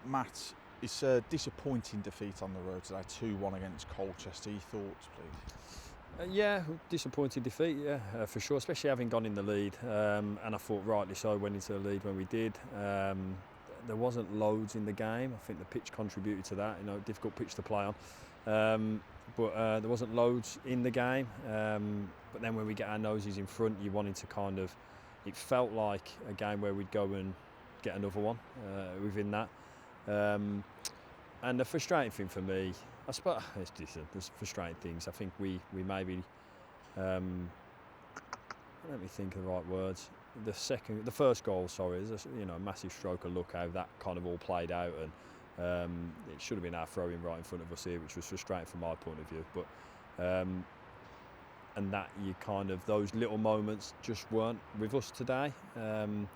Matt, it's a disappointing defeat on the road today, 2-1 against Colchester. Your thoughts, please? Yeah, disappointing defeat, yeah, for sure, especially having gone in the lead. And I thought rightly so went into the lead when we did. There wasn't loads in the game. I think the pitch contributed to that, difficult pitch to play on. But there wasn't loads in the game. But then when we get our noses in front, you wanted to it felt like a game where we'd go and get another one within that. And the frustrating thing for me, I suppose, there's frustrating things. I think we maybe, let me think of the right words. The first goal, is a massive stroke of luck how that kind of all played out, and it should have been our throw-in right in front of us here, which was frustrating from my point of view. But and that those little moments just weren't with us today. And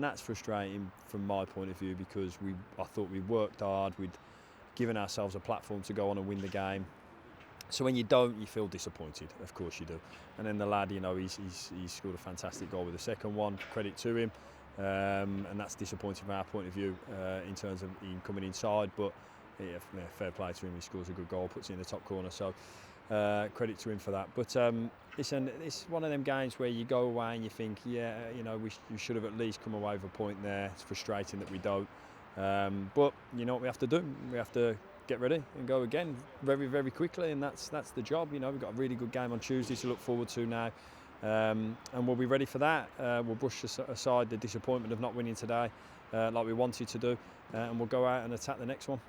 that's frustrating from my point of view because I thought we worked hard, we'd given ourselves a platform to go on and win the game. So when you don't, you feel disappointed. Of course you do. And then the lad, he's scored a fantastic goal with the second one. Credit to him. And that's disappointing from our point of view in terms of him coming inside. But yeah, fair play to him. He scores a good goal, puts it in the top corner. So credit to him for that. But it's one of them games where you go away and you think, we should have at least come away with a point there. It's frustrating that we don't. But you know what we have to do? We have to get ready and go again very, very quickly, and that's the job. We've got a really good game on Tuesday to look forward to now, and we'll be ready for that. We'll brush aside the disappointment of not winning today, like we wanted to do, and we'll go out and attack the next one.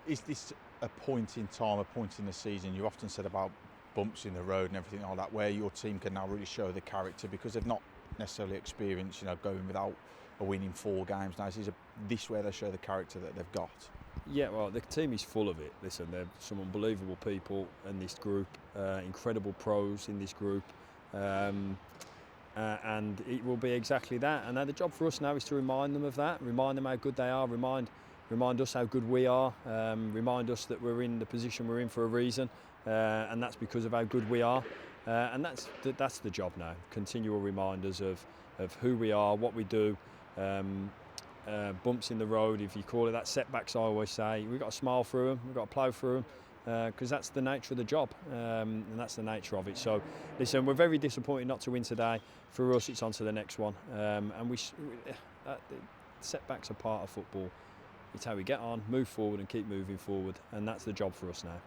Is this a point in time, a point in the season? You often said about bumps in the road and everything like that, where your team can now really show the character because they've not necessarily experienced, going without a win in 4 games now. Is this where they show the character that they've got? Yeah, well, the team is full of it. Listen, they're some unbelievable people in this group, incredible pros in this group, and it will be exactly that. And now the job for us now is to remind them of that, remind them how good they are, remind us how good we are, remind us that we're in the position we're in for a reason, and that's because of how good we are. And that's the job now. Continual reminders of who we are, what we do. Bumps in the road, if you call it that, setbacks, I always say, we've got to smile through them, we've got to plough through them, because that's the nature of the job, and that's the nature of it. So listen, we're very disappointed not to win today. For us, it's on to the next one, and setbacks are part of football. It's how we get on, move forward and keep moving forward, and that's the job for us now.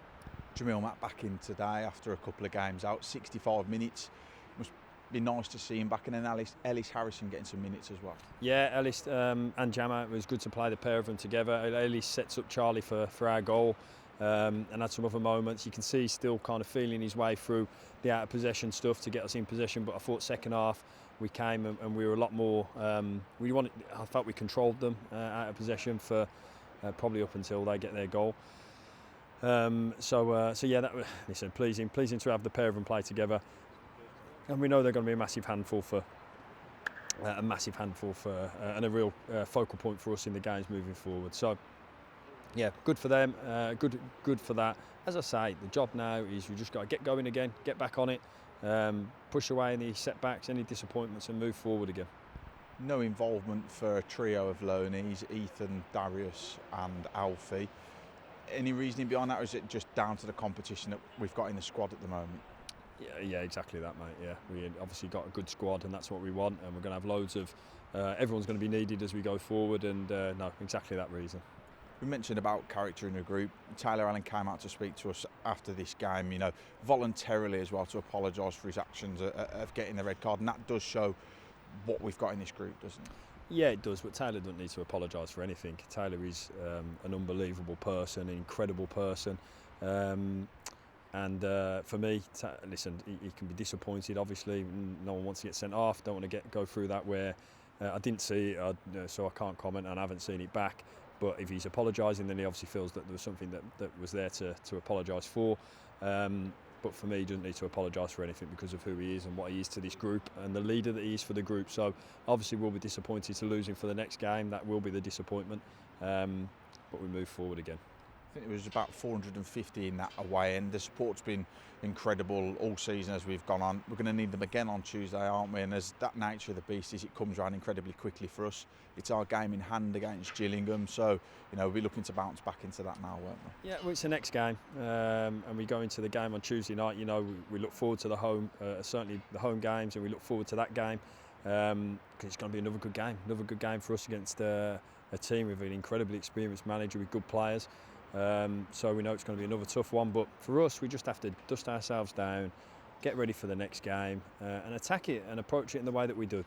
Jamil, Matt back in today after a couple of games out, 65 minutes. Must be nice to see him back, and then Ellis Harrison getting some minutes as well. Yeah, Ellis and Jama, it was good to play the pair of them together. Ellis sets up Charlie for our goal, and had some other moments. You can see he's still kind of feeling his way through the out of possession stuff to get us in possession, but I thought second half we came and we were a lot more, I felt we controlled them out of possession for probably up until they get their goal. So yeah, listen, pleasing to have the pair of them play together. And we know they're going to be a massive handful and a real focal point for us in the games moving forward. So, yeah, good for them. Good for that. As I say, the job now is we just got to get going again, get back on it, push away any setbacks, any disappointments, and move forward again. No involvement for a trio of loanees, Ethan, Darius, and Alfie. Any reasoning behind that, or is it just down to the competition that we've got in the squad at the moment? Yeah, exactly that, mate. Yeah, we obviously got a good squad, and that's what we want. And we're going to have loads of. Everyone's going to be needed as we go forward, and no, exactly that reason. We mentioned about character in the group. Taylor Allen came out to speak to us after this game, voluntarily as well, to apologise for his actions of getting the red card, and that does show what we've got in this group, doesn't it? Yeah, it does, but Taylor doesn't need to apologise for anything. Taylor is an unbelievable person, an incredible person. And for me, listen, he can be disappointed. Obviously, no one wants to get sent off. Don't want to go through that. Where I didn't see it, so I can't comment, and I haven't seen it back. But if he's apologising, then he obviously feels that there was something that was there to apologise for. But for me, he doesn't need to apologise for anything because of who he is and what he is to this group and the leader that he is for the group. So obviously, we'll be disappointed to lose him for the next game. That will be the disappointment. But we move forward again. think it was about 450 in that away end. The support's been incredible all season as we've gone on. We're going to need them again on Tuesday, aren't we? And as that nature of the beast is, it comes around incredibly quickly for us. It's our game in hand against Gillingham, so we'll be looking to bounce back into that now, won't we? Yeah, well, it's the next game, and we go into the game on Tuesday night. We look forward to the home, certainly the home games, and we look forward to that game because it's going to be another good game for us against a team with an incredibly experienced manager with good players. So we know it's going to be another tough one, but for us, we just have to dust ourselves down, get ready for the next game, and attack it and approach it in the way that we do.